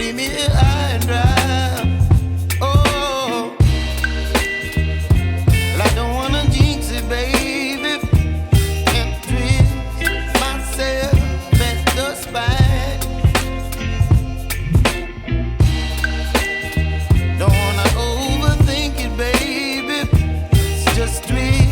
leave me high and dry. Oh, well, I don't wanna jinx it, baby, and twist myself at the spine. Don't wanna overthink it, baby. It's just twist.